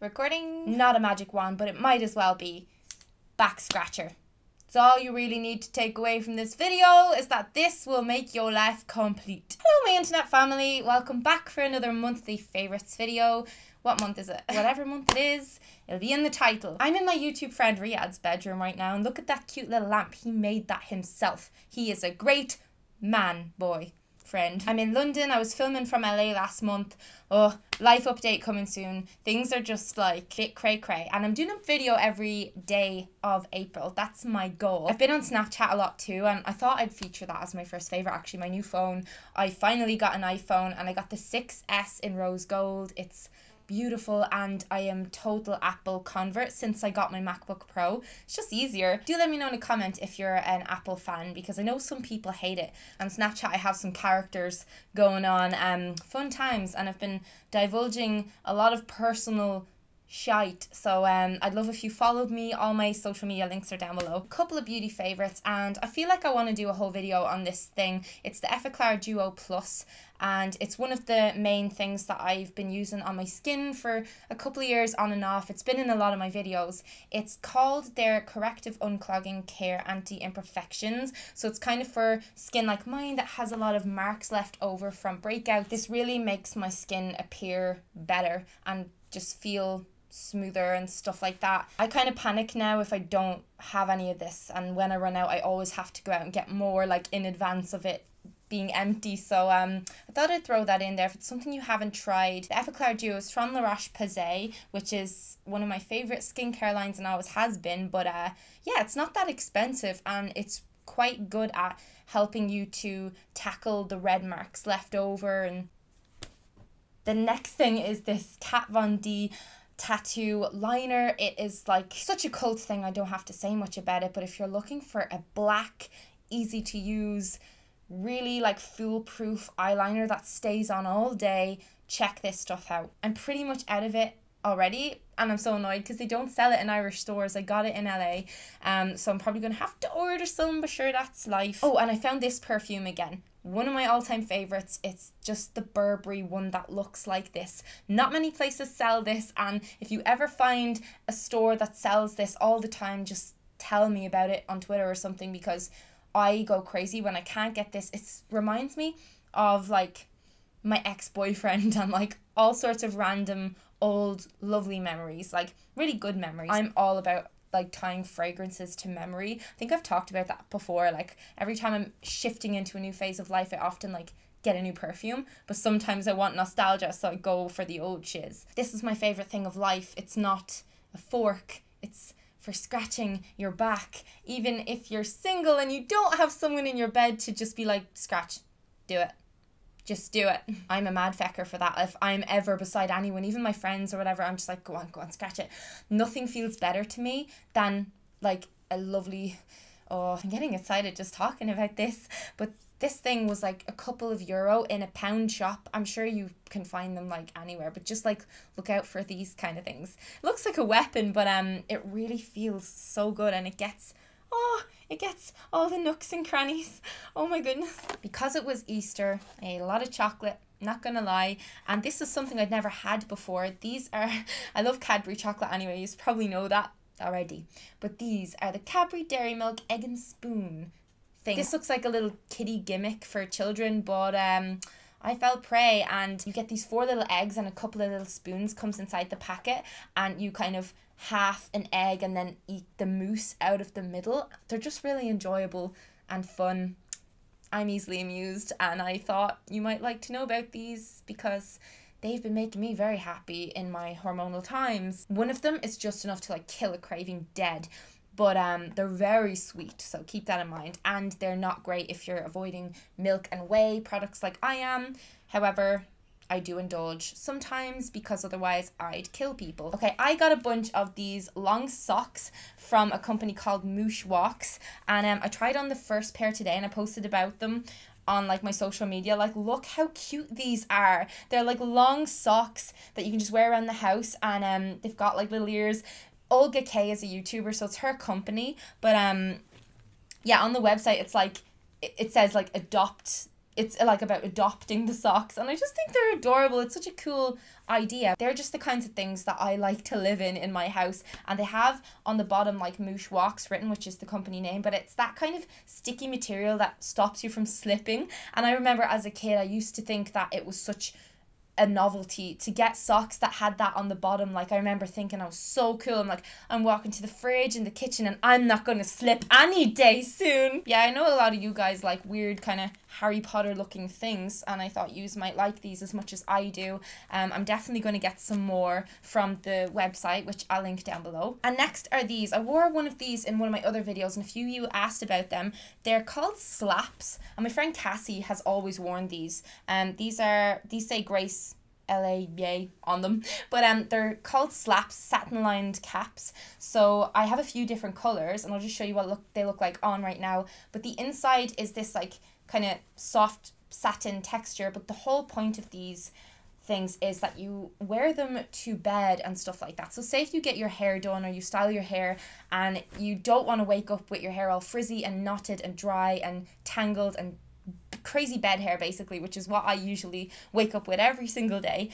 recording. Not a magic wand, but it might as well be. Back scratcher. So all you really need to take away from this video is that this will make your life complete. Hello my internet family, welcome back for another monthly favourites video. What month is it? Whatever month it is, it'll be in the title. I'm in my YouTube friend Riyadh's bedroom right now and look at that cute little lamp. He made that himself. He is a great man, boy. Friend. I'm in London. I was filming from LA last month. Oh, life update coming soon. Things are just like bit cray cray. And I'm doing a video every day of April. That's my goal. I've been on Snapchat a lot too, and I thought I'd feature that as my first favourite. Actually, my new phone. I finally got an iPhone and I got the 6S in rose gold. It's beautiful and I am total Apple convert since I got my MacBook Pro. It's just easier. Do let me know in a comment if you're an Apple fan, because I know some people hate it. On Snapchat I have some characters going on, fun times, and I've been divulging a lot of personal shite, so I'd love if you followed me. All my social media links are down below. A couple of beauty favourites, and I feel like I want to do a whole video on this thing. It's the Effaclar Duo Plus, and it's one of the main things that I've been using on my skin for a couple of years on and off. It's been in a lot of my videos. It's called their Corrective Unclogging Care Anti-Imperfections, so it's kind of for skin like mine that has a lot of marks left over from breakouts. This really makes my skin appear better and just feel smoother and stuff like that. I kind of panic now if I don't have any of this, and when I run out I always have to go out and get more, like in advance of it being empty. So I thought I'd throw that in there if it's something you haven't tried. The Effaclar Duo is from the Roche Posay, which is one of my favourite skincare lines and always has been, but yeah, it's not that expensive and it's quite good at helping you to tackle the red marks left over. And the next thing is this Kat Von D tattoo liner. It is like such a cult thing, I don't have to say much about it, but if you're looking for a black, easy to use, really like foolproof eyeliner that stays on all day, check this stuff out. I'm pretty much out of it already and I'm so annoyed because they don't sell it in Irish stores. I got it in LA, so I'm probably gonna have to order some, but sure, that's life. Oh, and I found this perfume again. One of my all-time favourites. It's just the Burberry One that looks like this. Not many places sell this, and if you ever find a store that sells this all the time, just tell me about it on Twitter or something, because I go crazy when I can't get this. It reminds me of like my ex-boyfriend and like all sorts of random old lovely memories, like really good memories. I'm all about like tying fragrances to memory. I think I've talked about that before. Like every time I'm shifting into a new phase of life, I often like get a new perfume, but sometimes I want nostalgia, so I go for the old shiz. This is my favorite thing of life. It's not a fork, it's for scratching your back. Even if you're single and you don't have someone in your bed to just be like, scratch, do it. Just do it. I'm a mad fecker for that. If I'm ever beside anyone, even my friends or whatever, I'm just like, go on, scratch it. Nothing feels better to me than like a lovely, oh, I'm getting excited just talking about this, but this thing was like a couple of euro in a pound shop. I'm sure you can find them like anywhere, but just like look out for these kind of things. It looks like a weapon, but it really feels so good, and it gets all the nooks and crannies. Oh my goodness. Because it was Easter, I ate a lot of chocolate, not gonna lie, and this is something I'd never had before. These are, I love Cadbury chocolate anyway, you probably know that already, but these are the Cadbury Dairy Milk Egg and Spoon thing. This looks like a little kiddie gimmick for children, but I fell prey, and you get these 4 little eggs and a couple of little spoons comes inside the packet, and you kind of half an egg and then eat the mousse out of the middle. They're just really enjoyable and fun. I'm easily amused, and I thought you might like to know about these because they've been making me very happy in my hormonal times. One of them is just enough to like kill a craving dead, but they're very sweet, so keep that in mind, and they're not great if you're avoiding milk and whey products like I am. However, I do indulge sometimes because otherwise I'd kill people. Okay, I got a bunch of these long socks from a company called Moosh Walks, and I tried on the first pair today and I posted about them on like my social media. Like, look how cute these are. They're like long socks that you can just wear around the house, and they've got like little ears. Olga K is a YouTuber, so it's her company, but yeah, on the website it's like it says like adopt it's like about adopting the socks, and I just think they're adorable. It's such a cool idea. They're just the kinds of things that I like to live in my house, and they have on the bottom like Mouche Wax written, which is the company name, but it's that kind of sticky material that stops you from slipping. And I remember as a kid I used to think that it was such a novelty to get socks that had that on the bottom. Like I remember thinking I was so cool. I'm like, I'm walking to the fridge in the kitchen and I'm not going to slip any day soon. Yeah, I know a lot of you guys like weird kind of Harry Potter looking things, and I thought you might like these as much as I do. I'm definitely going to get some more from the website, which I'll link down below. And next are these. I wore one of these in one of my other videos and a few of you asked about them. They're called Slaps, and my friend Cassie has always worn these. These say Grace LA on them, but they're called Slaps, satin lined caps. So I have a few different colors and I'll just show you what they look like on right now. But the inside is this like kind of soft satin texture, but the whole point of these things is that you wear them to bed and stuff like that. So say if you get your hair done or you style your hair and you don't want to wake up with your hair all frizzy and knotted and dry and tangled and crazy bed hair basically, which is what I usually wake up with every single day.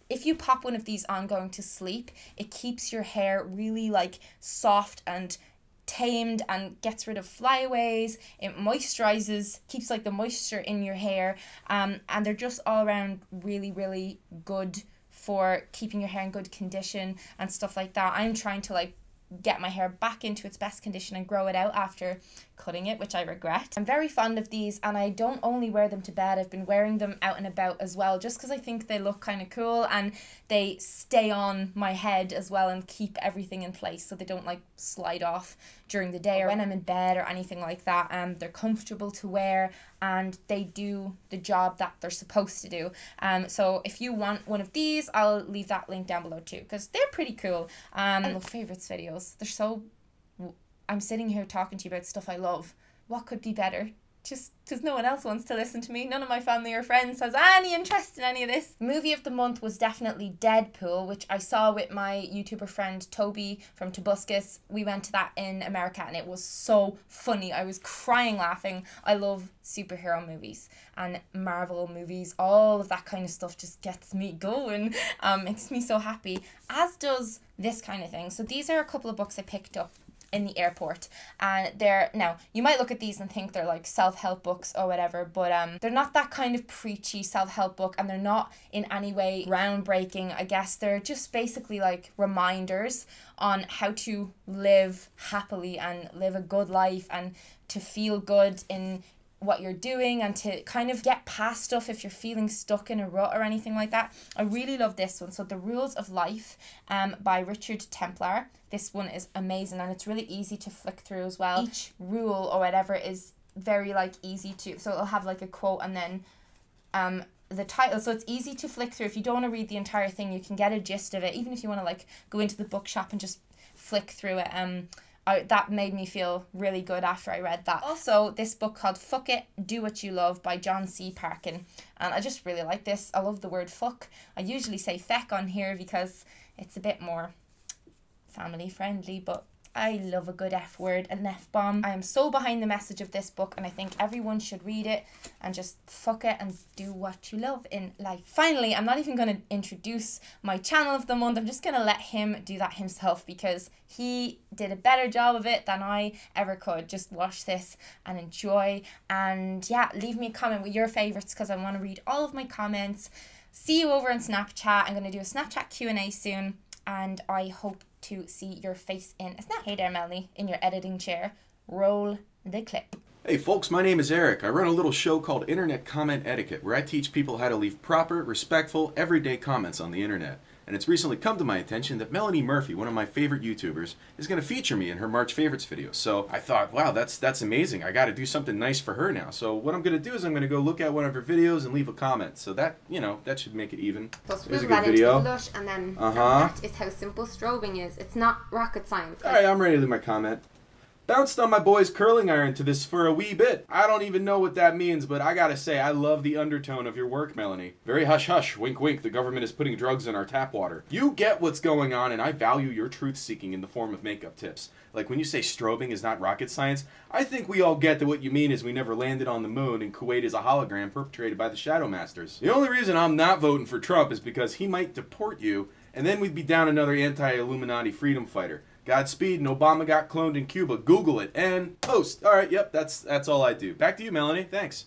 If you pop one of these on going to sleep, it keeps your hair really like soft and tamed and gets rid of flyaways. It moisturizes, keeps like the moisture in your hair, and they're just all around really good for keeping your hair in good condition and stuff like that. I'm trying to like get my hair back into its best condition and grow it out after cutting it, which I regret. I'm very fond of these, and I don't only wear them to bed, I've been wearing them out and about as well, just because I think they look kind of cool and they stay on my head as well and keep everything in place so they don't like slide off during the day or when I'm in bed or anything like that. They're comfortable to wear and they do the job that they're supposed to do. So if you want one of these, I'll leave that link down below too, because they're pretty cool. I love favorites videos. They're so... I'm sitting here talking to you about stuff I love. What could be better? Just because no one else wants to listen to me. None of my family or friends has any interest in any of this. Movie of the month was definitely Deadpool, which I saw with my YouTuber friend Toby from Tobuscus. We went to that in America and it was so funny. I was crying laughing. I love superhero movies and Marvel movies. All of that kind of stuff just gets me going. Makes me so happy, as does this kind of thing. So these are a couple of books I picked up in the airport, and now you might look at these and think they're like self-help books or whatever, but they're not that kind of preachy self-help book, and they're not in any way groundbreaking. I guess they're just basically like reminders on how to live happily and live a good life and to feel good in what you're doing and to kind of get past stuff if you're feeling stuck in a rut or anything like that. I really love this one. So The Rules of Life by Richard Templar. This one is amazing and it's really easy to flick through as well. Each rule or whatever is very like easy to, so it'll have like a quote and then the title, so it's easy to flick through. If you don't want to read the entire thing, you can get a gist of it, even if you want to like go into the bookshop and just flick through it. That made me feel really good after I read that. Also, this book called Fuck It, Do What You Love by John C. Parkin. And I just really like this. I love the word fuck. I usually say feck on here because it's a bit more family friendly, but I love a good F word, an F-bomb. I am so behind the message of this book and I think everyone should read it and just fuck it and do what you love in life. Finally, I'm not even going to introduce my channel of the month. I'm just going to let him do that himself because he did a better job of it than I ever could. Just watch this and enjoy, and yeah, leave me a comment with your favorites because I want to read all of my comments. See you over on Snapchat. I'm going to do a Snapchat Q&A soon and I hope to see your face in a snap. Hey there, Melanie, in your editing chair. Roll the clip. Hey folks, my name is Eric. I run a little show called Internet Comment Etiquette, where I teach people how to leave proper, respectful, everyday comments on the internet. And it's recently come to my attention that Melanie Murphy, one of my favorite YouTubers, is going to feature me in her March Favorites video. So I thought, wow, that's amazing. I got to do something nice for her now. So what I'm going to do is I'm going to go look at one of her videos and leave a comment. So that, you know, that should make it even. Plus we'll run into the blush and then that is how simple strobing is. It's not rocket science. All right, I'm ready to leave my comment. Bounced on my boy's curling iron to this for a wee bit. I don't even know what that means, but I gotta say, I love the undertone of your work, Melanie. Very hush-hush, wink-wink, the government is putting drugs in our tap water. You get what's going on, and I value your truth-seeking in the form of makeup tips. Like when you say strobing is not rocket science, I think we all get that what you mean is we never landed on the moon and Kuwait is a hologram perpetrated by the Shadow Masters. The only reason I'm not voting for Trump is because he might deport you, and then we'd be down another anti-Illuminati freedom fighter. Godspeed, and Obama got cloned in Cuba. Google it and post. All right, yep, that's all I do. Back to you, Melanie. Thanks.